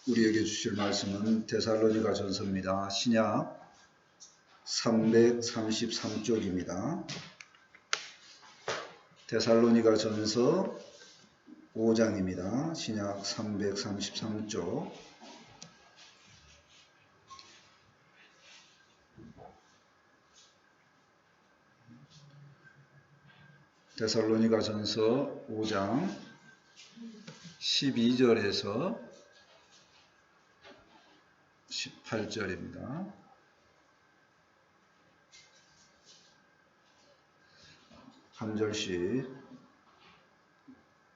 우리에게 주실 말씀은 데살로니가 전서입니다. 신약 333쪽입니다. 데살로니가 전서 5장입니다. 신약 333쪽. 데살로니가 전서 5장 12절에서 18절입니다. 한 절씩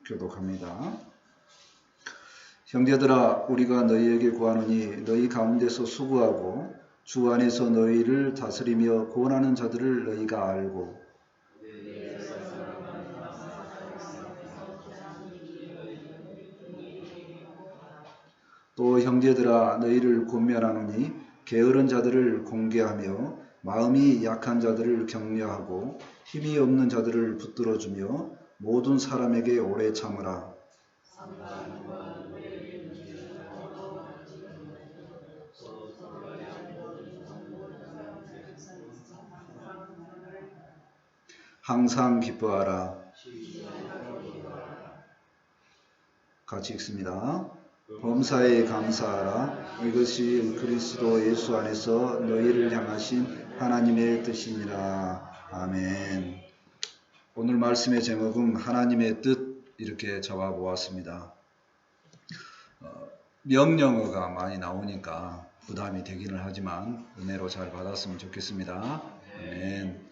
교독합니다. 형제들아, 우리가 너희에게 구하노니 너희 가운데서 수고하고 주 안에서 너희를 다스리며 구원하는 자들을 너희가 알고 또 형제들아, 너희를 권면하노니 게으른 자들을 공개하며 마음이 약한 자들을 격려하고 힘이 없는 자들을 붙들어주며 모든 사람에게 오래 참으라. 항상 기뻐하라. 같이 읽습니다. 범사에 감사하라. 이것이 그리스도 예수 안에서 너희를 향하신 하나님의 뜻이니라. 아멘. 오늘 말씀의 제목은 하나님의 뜻, 이렇게 잡아보았습니다. 명령어가 많이 나오니까 부담이 되기는 하지만 은혜로 잘 받았으면 좋겠습니다. 아멘.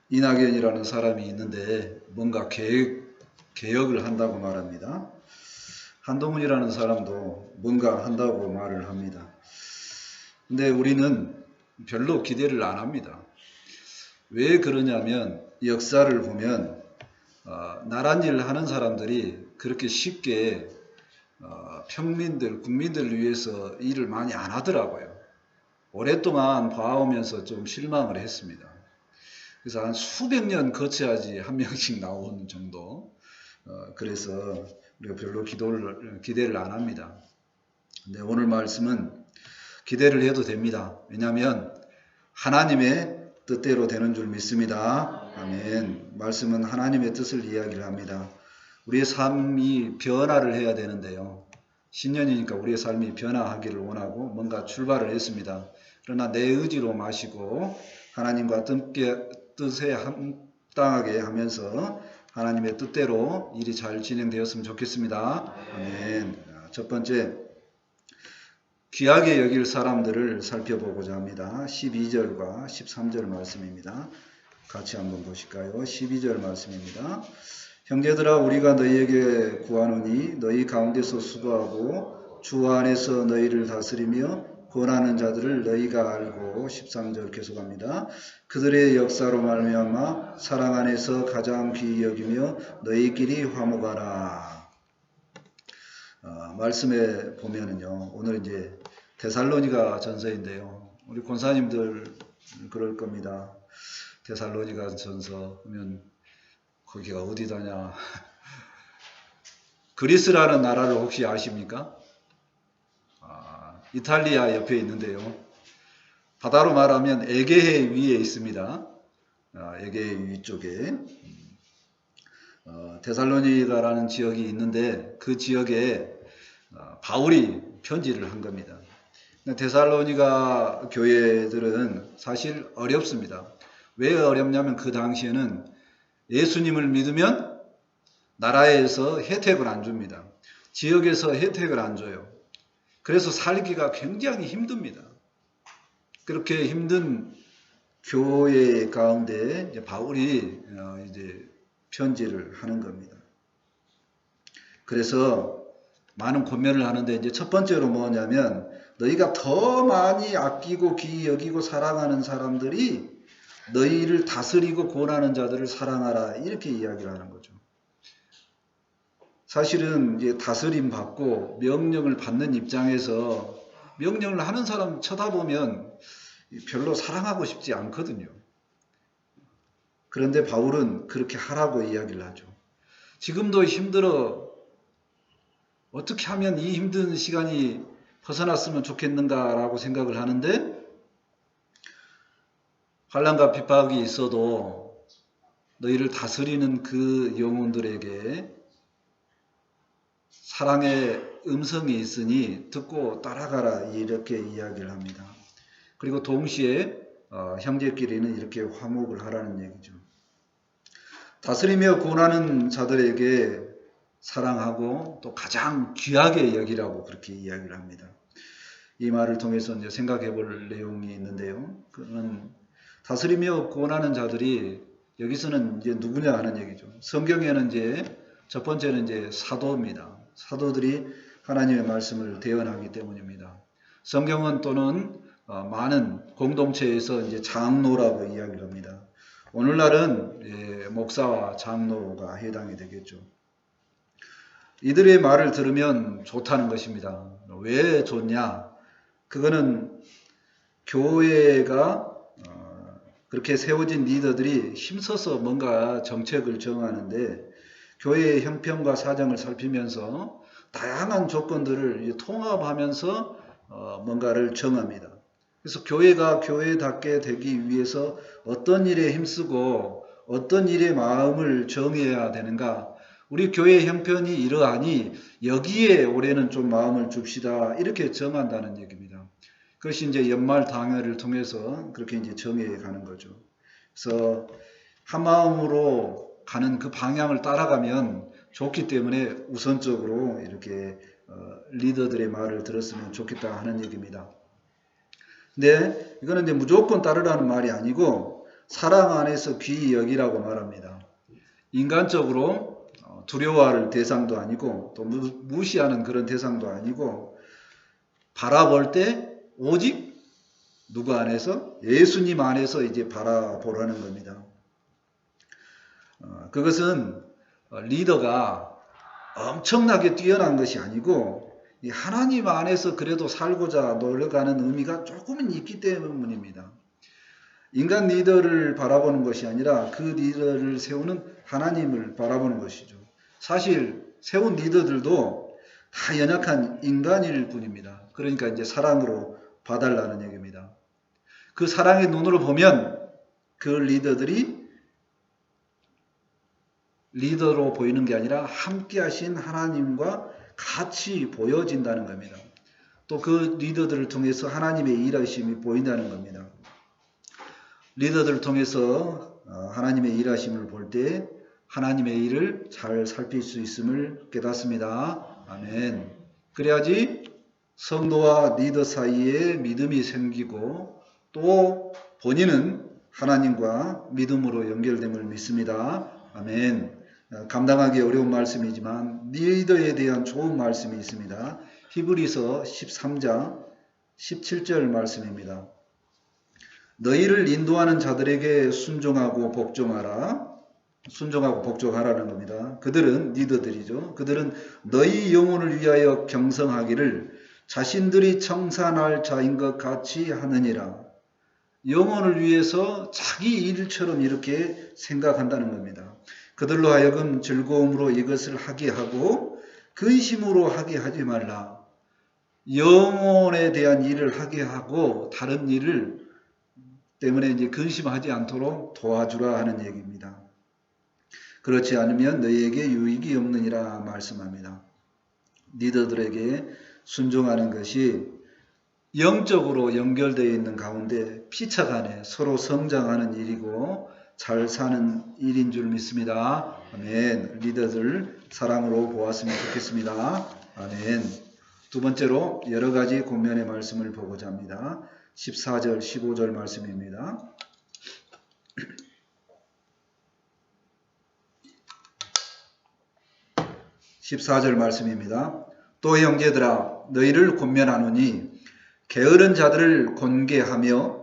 이낙연이라는 사람이 있는데 뭔가 개혁을 한다고 말합니다. 한동훈이라는 사람도 뭔가 한다고 말을 합니다. 근데 우리는 별로 기대를 안 합니다. 왜 그러냐면 역사를 보면 나란 일을 하는 사람들이 그렇게 쉽게 평민들, 국민들을 위해서 일을 많이 안 하더라고요. 오랫동안 봐오면서 좀 실망을 했습니다. 그래서 한 수백 년 거쳐야지 한 명씩 나오는 정도. 그래서 우리가 별로 기대를 안 합니다. 근데 오늘 말씀은 기대를 해도 됩니다. 왜냐하면 하나님의 뜻대로 되는 줄 믿습니다. 아멘. 말씀은 하나님의 뜻을 이야기를 합니다. 우리의 삶이 변화를 해야 되는데요. 신년이니까 우리의 삶이 변화하기를 원하고 뭔가 출발을 했습니다. 그러나 내 의지로 마시고 하나님과 뜻에 합당하게 하면서 하나님의 뜻대로 일이 잘 진행되었으면 좋겠습니다. 아멘. 첫 번째, 귀하게 여길 사람들을 살펴보고자 합니다. 12절과 13절 말씀입니다. 같이 한번 보실까요? 12절 말씀입니다. 형제들아, 우리가 너희에게 구하노니 너희 가운데서 수고하고 주 안에서 너희를 다스리며 권하는 자들을 너희가 알고 13절 계속합니다. 그들의 역사로 말미암아 사랑 안에서 가장 귀히 여기며 너희끼리 화목하라. 말씀에 보면은요, 오늘 이제 데살로니가 전서인데요, 우리 권사님들 그럴 겁니다. 데살로니가 전서 하면 거기가 어디다냐? 그리스라는 나라를 혹시 아십니까? 이탈리아 옆에 있는데요. 바다로 말하면 에게해 위에 있습니다. 에게해 위쪽에 데살로니가라는 지역이 있는데 그 지역에 바울이 편지를 한 겁니다. 데살로니가 교회들은 사실 어렵습니다. 왜 어렵냐면 그 당시에는 예수님을 믿으면 나라에서 혜택을 안 줍니다. 지역에서 혜택을 안 줘요. 그래서 살기가 굉장히 힘듭니다. 그렇게 힘든 교회 가운데 이제 바울이 이제 편지를 하는 겁니다. 그래서 많은 권면을 하는데 이제 첫 번째로 뭐냐면 너희가 더 많이 아끼고 귀히 여기고 사랑하는 사람들이 너희를 다스리고 권하는 자들을 사랑하라, 이렇게 이야기를 하는 거죠. 사실은 이제 다스림 받고 명령을 받는 입장에서 명령을 하는 사람 쳐다보면 별로 사랑하고 싶지 않거든요. 그런데 바울은 그렇게 하라고 이야기를 하죠. 지금도 힘들어 어떻게 하면 이 힘든 시간이 벗어났으면 좋겠는가라고 생각을 하는데, 환난과 핍박이 있어도 너희를 다스리는 그 영혼들에게 사랑의 음성이 있으니 듣고 따라가라, 이렇게 이야기를 합니다. 그리고 동시에 형제끼리는 이렇게 화목을 하라는 얘기죠. 다스리며 구원하는 자들에게 사랑하고 또 가장 귀하게 여기라고 그렇게 이야기를 합니다. 이 말을 통해서 이제 생각해 볼 내용이 있는데요. 그는 다스리며 구원하는 자들이 여기서는 이제 누구냐 하는 얘기죠. 성경에는 이제 첫 번째는 이제 사도입니다. 사도들이 하나님의 말씀을 대언하기 때문입니다. 성경은 또는 많은 공동체에서 이제 장로라고 이야기를 합니다. 오늘날은 목사와 장로가 해당이 되겠죠. 이들의 말을 들으면 좋다는 것입니다. 왜 좋냐? 그거는 교회가 그렇게 세워진 리더들이 힘써서 뭔가 정책을 정하는데, 교회의 형편과 사정을 살피면서 다양한 조건들을 통합하면서 뭔가를 정합니다. 그래서 교회가 교회답게 되기 위해서 어떤 일에 힘쓰고 어떤 일에 마음을 정해야 되는가, 우리 교회의 형편이 이러하니 여기에 올해는 좀 마음을 줍시다, 이렇게 정한다는 얘기입니다. 그것이 이제 연말 당회를 통해서 그렇게 이제 정해 가는 거죠. 그래서 한 마음으로 가는 그 방향을 따라가면 좋기 때문에 우선적으로 이렇게 리더들의 말을 들었으면 좋겠다 하는 얘기입니다. 근데 이거는 이제 무조건 따르라는 말이 아니고 사랑 안에서 귀히 여기라고 말합니다. 인간적으로 두려워할 대상도 아니고 또 무시하는 그런 대상도 아니고, 바라볼 때 오직 누구 안에서? 예수님 안에서 이제 바라보라는 겁니다. 그것은 리더가 엄청나게 뛰어난 것이 아니고 하나님 안에서 그래도 살고자 노력하는 의미가 조금은 있기 때문입니다. 인간 리더를 바라보는 것이 아니라 그 리더를 세우는 하나님을 바라보는 것이죠. 사실 세운 리더들도 다 연약한 인간일 뿐입니다. 그러니까 이제 사랑으로 봐달라는 얘기입니다. 그 사랑의 눈으로 보면 그 리더들이 리더로 보이는 게 아니라 함께 하신 하나님과 같이 보여진다는 겁니다. 또 그 리더들을 통해서 하나님의 일하심이 보인다는 겁니다. 리더들을 통해서 하나님의 일하심을 볼 때 하나님의 일을 잘 살필 수 있음을 깨닫습니다. 아멘. 그래야지 성도와 리더 사이에 믿음이 생기고 또 본인은 하나님과 믿음으로 연결됨을 믿습니다. 아멘. 감당하기 어려운 말씀이지만 리더에 대한 좋은 말씀이 있습니다. 히브리서 13장 17절 말씀입니다. 너희를 인도하는 자들에게 순종하고 복종하라. 순종하고 복종하라는 겁니다. 그들은 리더들이죠. 그들은 너희 영혼을 위하여 경성하기를 자신들이 청산할 자인 것 같이 하느니라. 영혼을 위해서 자기 일처럼 이렇게 생각한다는 겁니다. 그들로 하여금 즐거움으로 이것을 하게 하고 근심으로 하게 하지 말라. 영혼에 대한 일을 하게 하고 다른 일을 때문에 이제 근심하지 않도록 도와주라 하는 얘기입니다. 그렇지 않으면 너희에게 유익이 없느니라 말씀합니다. 리더들에게 순종하는 것이 영적으로 연결되어 있는 가운데 피차간에 서로 성장하는 일이고 잘 사는 일인 줄 믿습니다. 아멘. 리더들 사랑으로 보았으면 좋겠습니다. 아멘. 두 번째로 여러 가지 권면의 말씀을 보고자 합니다. 14절, 15절 말씀입니다. 14절 말씀입니다. 또 형제들아 너희를 권면하노니 게으른 자들을 권계하며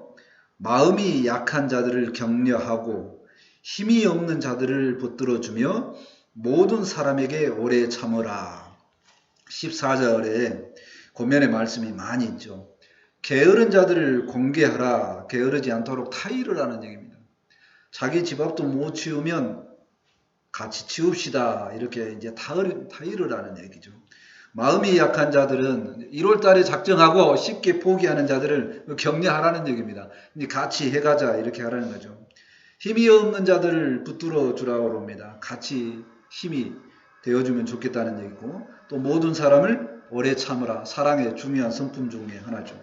마음이 약한 자들을 격려하고 힘이 없는 자들을 붙들어주며 모든 사람에게 오래 참으라. 14절에 권면의 말씀이 많이 있죠. 게으른 자들을 권계하라. 게으르지 않도록 타일을 하는 얘기입니다. 자기 집 앞도 못 치우면 같이 치웁시다. 이렇게 이제 타일을 하는 얘기죠. 마음이 약한 자들은 1월 달에 작정하고 쉽게 포기하는 자들을 격려하라는 얘기입니다. 같이 해가자 이렇게 하라는 거죠. 힘이 없는 자들을 붙들어 주라고 합니다. 같이 힘이 되어주면 좋겠다는 얘기고, 또 모든 사람을 오래 참으라. 사랑의 중요한 성품 중에 하나죠.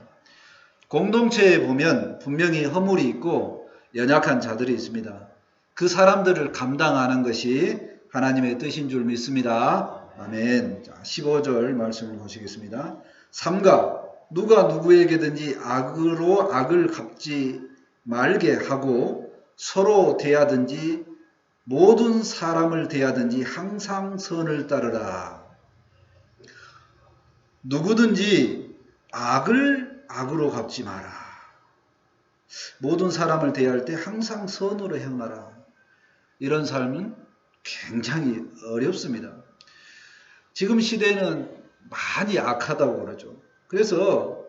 공동체에 보면 분명히 허물이 있고 연약한 자들이 있습니다. 그 사람들을 감당하는 것이 하나님의 뜻인 줄 믿습니다. 아멘. 자, 15절 말씀을 보시겠습니다. 삼가 누가 누구에게든지 악으로 악을 갚지 말게 하고 서로 대하든지 모든 사람을 대하든지 항상 선을 따르라. 누구든지 악을 악으로 갚지 마라. 모든 사람을 대할 때 항상 선으로 행하라. 이런 삶은 굉장히 어렵습니다. 지금 시대는 많이 악하다고 그러죠. 그래서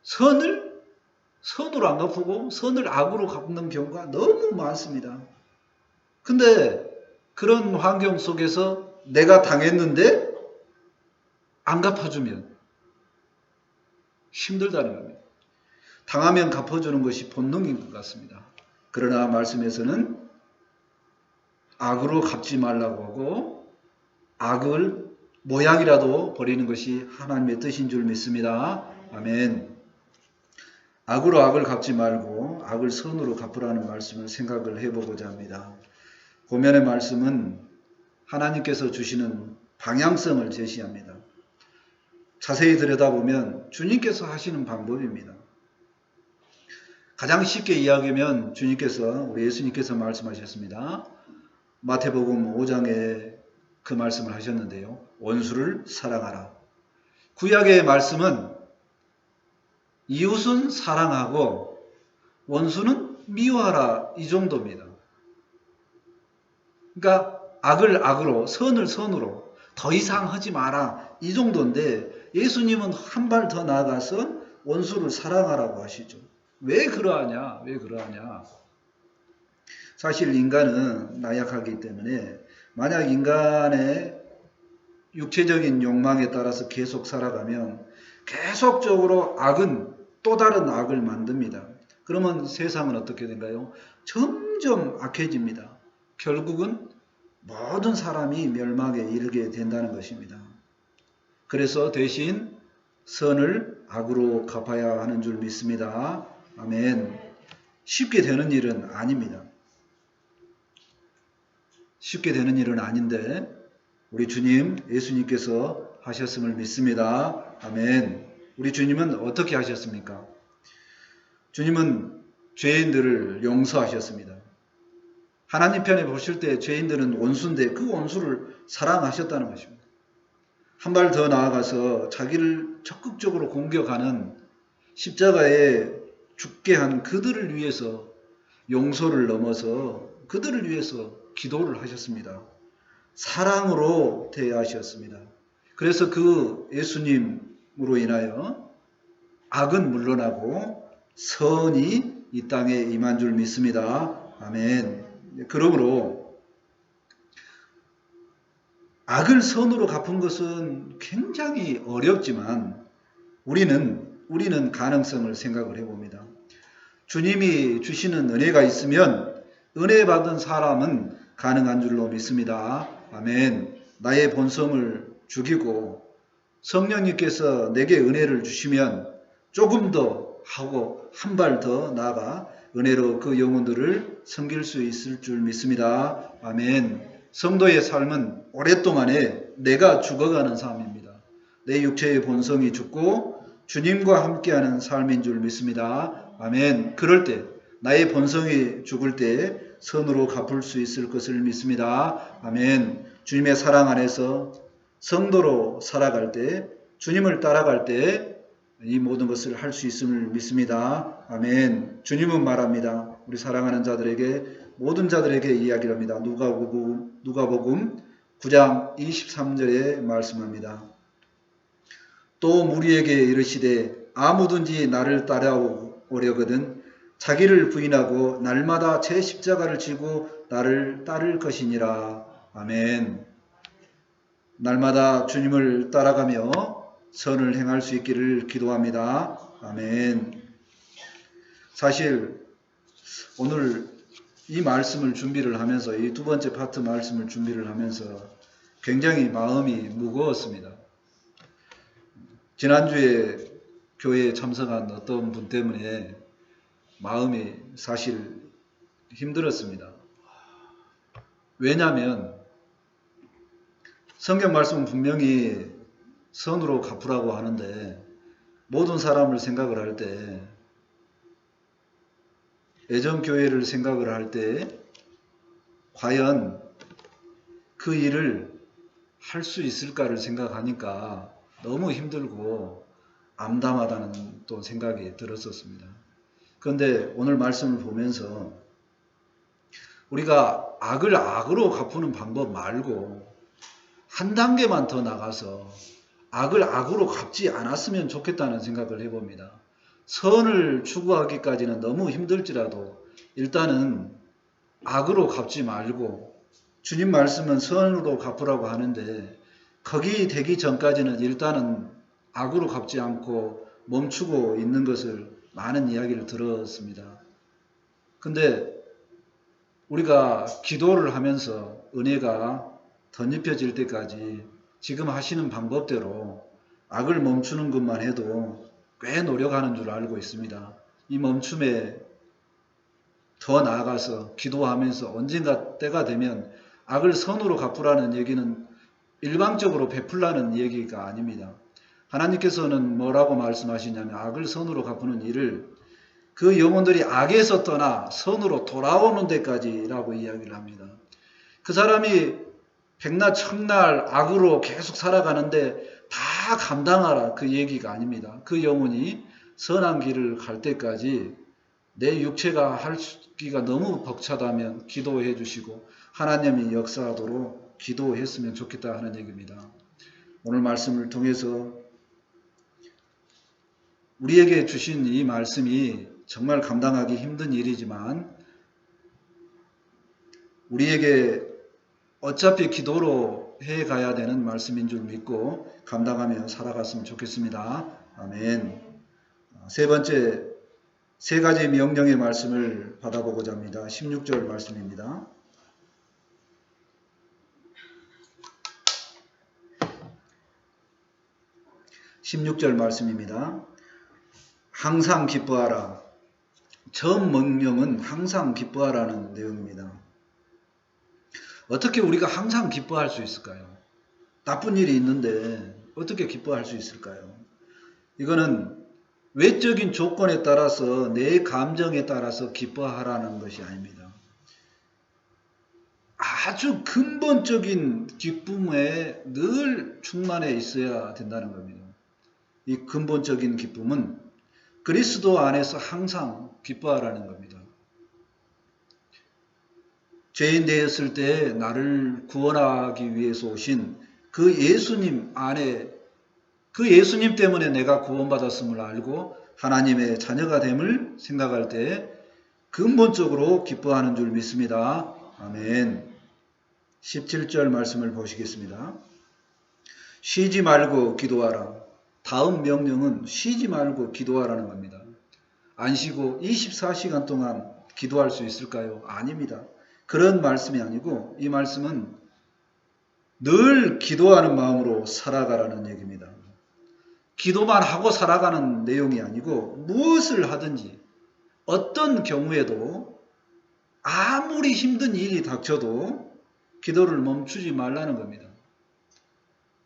선으로 안 갚고 선을 악으로 갚는 경우가 너무 많습니다. 근데 그런 환경 속에서 내가 당했는데 안 갚아주면 힘들다는 겁니다. 당하면 갚아주는 것이 본능인 것 같습니다. 그러나 말씀에서는 악으로 갚지 말라고 하고 악을 모양이라도 버리는 것이 하나님의 뜻인 줄 믿습니다. 아멘. 악으로 악을 갚지 말고 악을 선으로 갚으라는 말씀을 생각을 해보고자 합니다. 고면의 말씀은 하나님께서 주시는 방향성을 제시합니다. 자세히 들여다보면 주님께서 하시는 방법입니다. 가장 쉽게 이야기하면 우리 예수님께서 말씀하셨습니다. 마태복음 5장에 그 말씀을 하셨는데요. 원수를 사랑하라. 구약의 말씀은 이웃은 사랑하고 원수는 미워하라 이 정도입니다. 그러니까 악을 악으로 선을 선으로 더 이상 하지 마라 이 정도인데 예수님은 한 발 더 나아가서 원수를 사랑하라고 하시죠. 왜 그러하냐? 사실 인간은 나약하기 때문에 만약 인간의 육체적인 욕망에 따라서 계속 살아가면 계속적으로 악은 또 다른 악을 만듭니다. 그러면 세상은 어떻게 된가요? 점점 악해집니다. 결국은 모든 사람이 멸망에 이르게 된다는 것입니다. 그래서 대신 선을 악으로 갚아야 하는 줄 믿습니다. 아멘. 쉽게 되는 일은 아닙니다. 쉽게 되는 일은 아닌데 우리 주님 예수님께서 하셨음을 믿습니다. 아멘. 우리 주님은 어떻게 하셨습니까? 주님은 죄인들을 용서하셨습니다. 하나님 편에 보실 때 죄인들은 원수인데 그 원수를 사랑하셨다는 것입니다. 한 발 더 나아가서 자기를 적극적으로 공격하는 십자가에 죽게 한 그들을 위해서 용서를 넘어서 그들을 위해서 기도를 하셨습니다. 사랑으로 대하셨습니다. 그래서 그 예수님으로 인하여 악은 물러나고 선이 이 땅에 임한 줄 믿습니다. 아멘. 그러므로 악을 선으로 갚은 것은 굉장히 어렵지만 우리는 가능성을 생각을 해봅니다. 주님이 주시는 은혜가 있으면 은혜 받은 사람은 가능한 줄로 믿습니다. 아멘. 나의 본성을 죽이고 성령님께서 내게 은혜를 주시면 조금 더 하고 한 발 더 나아가 은혜로 그 영혼들을 섬길 수 있을 줄 믿습니다. 아멘. 성도의 삶은 오랫동안에 내가 죽어가는 삶입니다. 내 육체의 본성이 죽고 주님과 함께하는 삶인 줄 믿습니다. 아멘. 그럴 때 나의 본성이 죽을 때 선으로 갚을 수 있을 것을 믿습니다. 아멘. 주님의 사랑 안에서 성도로 살아갈 때 주님을 따라갈 때 이 모든 것을 할 수 있음을 믿습니다. 아멘. 주님은 말합니다. 우리 사랑하는 자들에게 모든 자들에게 이야기를 합니다. 누가복음 9장 23절에 말씀합니다. 또 무리에게 이르시되 아무든지 나를 따라오려거든 자기를 부인하고 날마다 제 십자가를 지고 나를 따를 것이니라. 아멘. 날마다 주님을 따라가며 선을 행할 수 있기를 기도합니다. 아멘. 사실 오늘 이 말씀을 준비를 하면서, 이 두 번째 파트 말씀을 준비를 하면서 굉장히 마음이 무거웠습니다. 지난주에 교회에 참석한 어떤 분 때문에 마음이 사실 힘들었습니다. 왜냐하면 성경 말씀은 분명히 선으로 갚으라고 하는데, 모든 사람을 생각을 할 때, 애정교회를 생각을 할 때 과연 그 일을 할 수 있을까를 생각하니까 너무 힘들고 암담하다는 또 생각이 들었었습니다. 그런데 오늘 말씀을 보면서 우리가 악을 악으로 갚는 방법 말고 한 단계만 더 나가서 악을 악으로 갚지 않았으면 좋겠다는 생각을 해봅니다. 선을 추구하기까지는 너무 힘들지라도 일단은 악으로 갚지 말고, 주님 말씀은 선으로 갚으라고 하는데 거기 되기 전까지는 일단은 악으로 갚지 않고 멈추고 있는 것을 많은 이야기를 들었습니다. 근데 우리가 기도를 하면서 은혜가 덧입혀질 때까지 지금 하시는 방법대로 악을 멈추는 것만 해도 꽤 노력하는 줄 알고 있습니다. 이 멈춤에 더 나아가서 기도하면서 언젠가 때가 되면 악을 선으로 갚으라는 얘기는 일방적으로 베풀라는 얘기가 아닙니다. 하나님께서는 뭐라고 말씀하시냐면 악을 선으로 갚는 일을 그 영혼들이 악에서 떠나 선으로 돌아오는 데까지라고 이야기를 합니다. 그 사람이 백날 천날 악으로 계속 살아가는데 다 감당하라, 그 얘기가 아닙니다. 그 영혼이 선한 길을 갈 때까지 내 육체가 하기가 너무 벅차다면 기도해 주시고 하나님이 역사하도록 기도했으면 좋겠다 하는 얘기입니다. 오늘 말씀을 통해서 우리에게 주신 이 말씀이 정말 감당하기 힘든 일이지만 우리에게 어차피 기도로 해가야 되는 말씀인 줄 믿고 감당하며 살아갔으면 좋겠습니다. 아멘. 세 번째, 세 가지 명령의 말씀을 받아보고자 합니다. 16절 말씀입니다. 항상 기뻐하라. 첫 명령은 항상 기뻐하라는 내용입니다. 어떻게 우리가 항상 기뻐할 수 있을까요? 나쁜 일이 있는데 어떻게 기뻐할 수 있을까요? 이거는 외적인 조건에 따라서, 내 감정에 따라서 기뻐하라는 것이 아닙니다. 아주 근본적인 기쁨에 늘 충만해 있어야 된다는 겁니다. 이 근본적인 기쁨은 그리스도 안에서 항상 기뻐하라는 겁니다. 죄인 되었을 때 나를 구원하기 위해서 오신 그 예수님 안에, 그 예수님 때문에 내가 구원받았음을 알고 하나님의 자녀가 됨을 생각할 때 근본적으로 기뻐하는 줄 믿습니다. 아멘. 17절 말씀을 보시겠습니다. 쉬지 말고 기도하라. 다음 명령은 쉬지 말고 기도하라는 겁니다. 안 쉬고 24시간 동안 기도할 수 있을까요? 아닙니다. 그런 말씀이 아니고 이 말씀은 늘 기도하는 마음으로 살아가라는 얘기입니다. 기도만 하고 살아가는 내용이 아니고 무엇을 하든지 어떤 경우에도 아무리 힘든 일이 닥쳐도 기도를 멈추지 말라는 겁니다.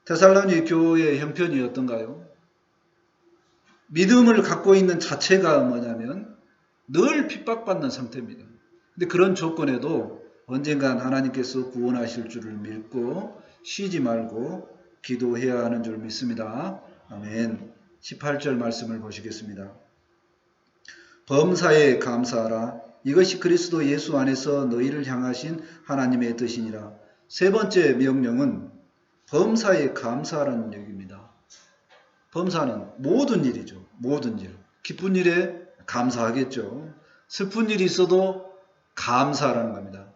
데살로니가 교회의 형편이 어떤가요? 믿음을 갖고 있는 자체가 뭐냐면 늘 핍박받는 상태입니다. 근데 그런 조건에도 언젠간 하나님께서 구원하실 줄을 믿고 쉬지 말고 기도해야 하는 줄 믿습니다. 아멘. 18절 말씀을 보시겠습니다. 범사에 감사하라. 이것이 그리스도 예수 안에서 너희를 향하신 하나님의 뜻이니라. 세 번째 명령은 범사에 감사하라는 얘기입니다. 범사는 모든 일이죠. 모든 일. 기쁜 일에 감사하겠죠. 슬픈 일이 있어도 감사하라는 겁니다.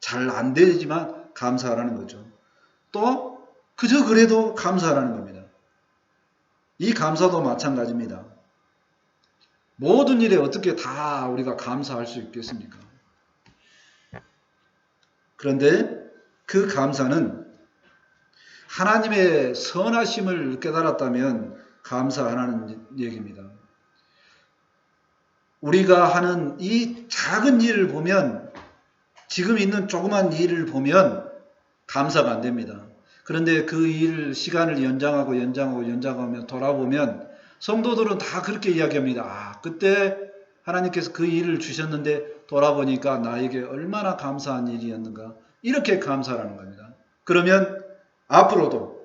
잘 안 되지만 감사하라는 거죠. 또 그저 그래도 감사하라는 겁니다. 이 감사도 마찬가지입니다. 모든 일에 어떻게 다 우리가 감사할 수 있겠습니까? 그런데 그 감사는 하나님의 선하심을 깨달았다면 감사하라는 얘기입니다. 우리가 하는 이 작은 일을 보면, 지금 있는 조그만 일을 보면 감사가 안 됩니다. 그런데 그 일 시간을 연장하면 돌아보면 성도들은 다 그렇게 이야기합니다. 아, 그때 하나님께서 그 일을 주셨는데 돌아보니까 나에게 얼마나 감사한 일이었는가. 이렇게 감사라는 겁니다. 그러면 앞으로도,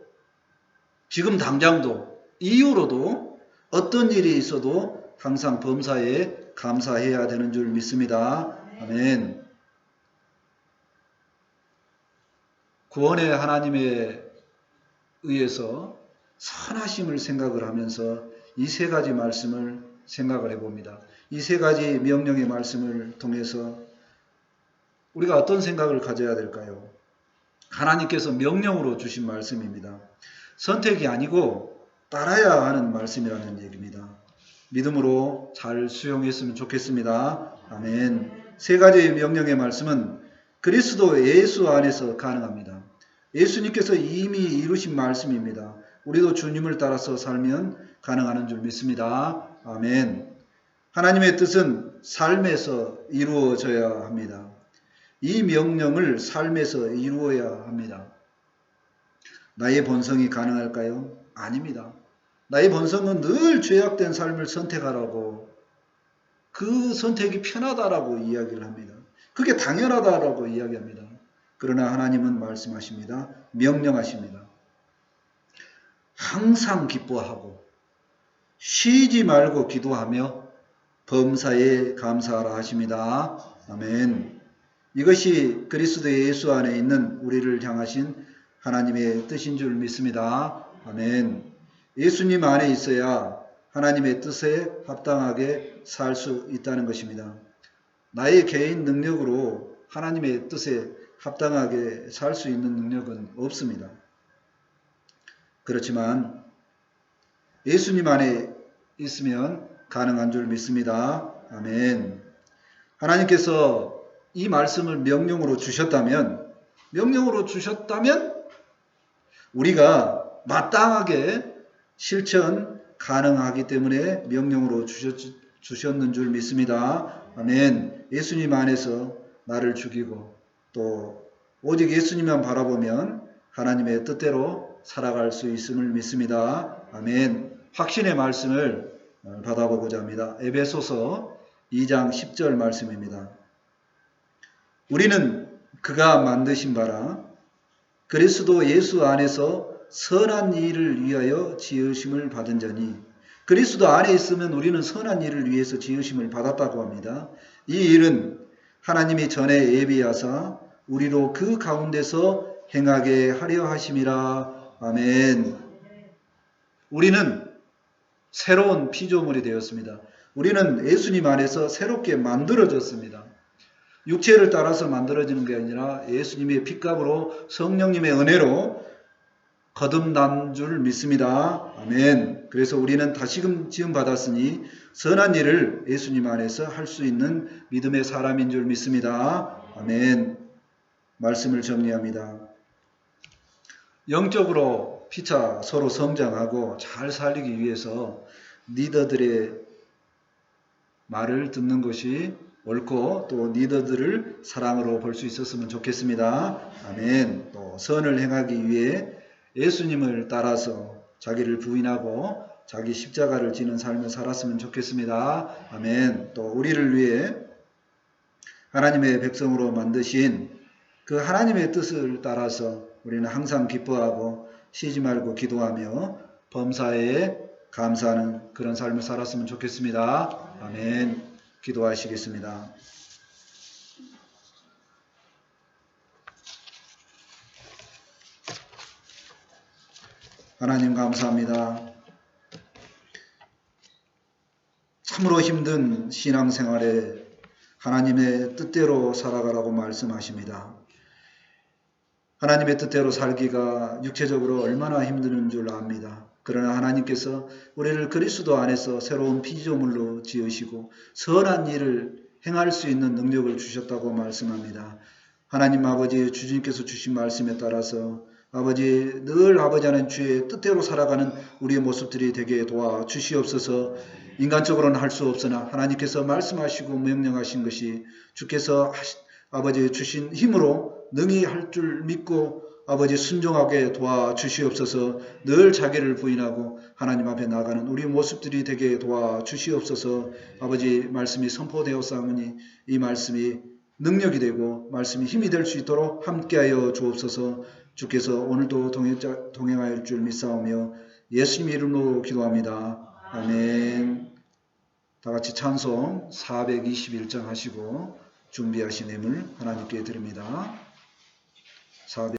지금 당장도, 이후로도 어떤 일이 있어도 항상 범사에 감사해야 되는 줄 믿습니다. 아멘. 구원의 하나님에 의해서 선하심을 생각을 하면서 이 세 가지 말씀을 생각을 해봅니다. 이 세 가지 명령의 말씀을 통해서 우리가 어떤 생각을 가져야 될까요? 하나님께서 명령으로 주신 말씀입니다. 선택이 아니고 따라야 하는 말씀이라는 얘기입니다. 믿음으로 잘 수용했으면 좋겠습니다. 아멘. 세 가지 명령의 말씀은 그리스도 예수 안에서 가능합니다. 예수님께서 이미 이루신 말씀입니다. 우리도 주님을 따라서 살면 가능하는 줄 믿습니다. 아멘. 하나님의 뜻은 삶에서 이루어져야 합니다. 이 명령을 삶에서 이루어야 합니다. 나의 본성이 가능할까요? 아닙니다. 나의 본성은 늘 죄악된 삶을 선택하라고, 그 선택이 편하다라고 이야기를 합니다. 그게 당연하다라고 이야기합니다. 그러나 하나님은 말씀하십니다. 명령하십니다. 항상 기뻐하고 쉬지 말고 기도하며 범사에 감사하라 하십니다. 아멘. 이것이 그리스도 예수 안에 있는 우리를 향하신 하나님의 뜻인 줄 믿습니다. 아멘. 예수님 안에 있어야 하나님의 뜻에 합당하게 살 수 있다는 것입니다. 나의 개인 능력으로 하나님의 뜻에 합당하게 살 수 있는 능력은 없습니다. 그렇지만 예수님 안에 있으면 가능한 줄 믿습니다. 아멘. 하나님께서 이 말씀을 명령으로 주셨다면 우리가 마땅하게 실천 가능하기 때문에 명령으로 주셨는 줄 믿습니다. 아멘. 예수님 안에서 나를 죽이고 또 오직 예수님만 바라보면 하나님의 뜻대로 살아갈 수 있음을 믿습니다. 아멘. 확신의 말씀을 받아보고자 합니다. 에베소서 2장 10절 말씀입니다. 우리는 그가 만드신 바라 그리스도 예수 안에서 선한 일을 위하여 지으심을 받은 자니, 그리스도 안에 있으면 우리는 선한 일을 위해서 지으심을 받았다고 합니다. 이 일은 하나님이 전에 예비하사 우리로 그 가운데서 행하게 하려 하심이라. 아멘. 우리는 새로운 피조물이 되었습니다. 우리는 예수님 안에서 새롭게 만들어졌습니다. 육체를 따라서 만들어지는 게 아니라 예수님의 핏값으로 성령님의 은혜로 거듭난 줄 믿습니다. 아멘. 그래서 우리는 다시금 지음 받았으니 선한 일을 예수님 안에서 할 수 있는 믿음의 사람인 줄 믿습니다. 아멘. 말씀을 정리합니다. 영적으로 피차 서로 성장하고 잘 살리기 위해서 리더들의 말을 듣는 것이 옳고 또 리더들을 사랑으로 볼 수 있었으면 좋겠습니다. 아멘. 또 선을 행하기 위해 예수님을 따라서 자기를 부인하고 자기 십자가를 지는 삶을 살았으면 좋겠습니다. 아멘. 또 우리를 위해 하나님의 백성으로 만드신 그 하나님의 뜻을 따라서 우리는 항상 기뻐하고 쉬지 말고 기도하며 범사에 감사하는 그런 삶을 살았으면 좋겠습니다. 아멘. 기도하시겠습니다. 하나님 감사합니다. 참으로 힘든 신앙생활에 하나님의 뜻대로 살아가라고 말씀하십니다. 하나님의 뜻대로 살기가 육체적으로 얼마나 힘든 줄 압니다. 그러나 하나님께서 우리를 그리스도 안에서 새로운 피조물로 지으시고 선한 일을 행할 수 있는 능력을 주셨다고 말씀합니다. 하나님 아버지 주님께서 주신 말씀에 따라서 아버지 늘 아버지 하나님 주의 뜻대로 살아가는 우리의 모습들이 되게 도와 주시옵소서. 인간적으로는 할 수 없으나 하나님께서 말씀하시고 명령하신 것이 주께서 아버지 주신 힘으로 능히 할 줄 믿고 아버지 순종하게 도와주시옵소서. 늘 자기를 부인하고 하나님 앞에 나가는 우리 모습들이 되게 도와주시옵소서. 아버지 말씀이 선포되었사오니 이 말씀이 능력이 되고 말씀이 힘이 될 수 있도록 함께하여 주옵소서. 주께서 오늘도 동행할 줄 믿사오며 예수님 이름으로 기도합니다. 아멘. 다 같이 찬송 421장 하시고 준비하신 예물 하나님께 드립니다. 400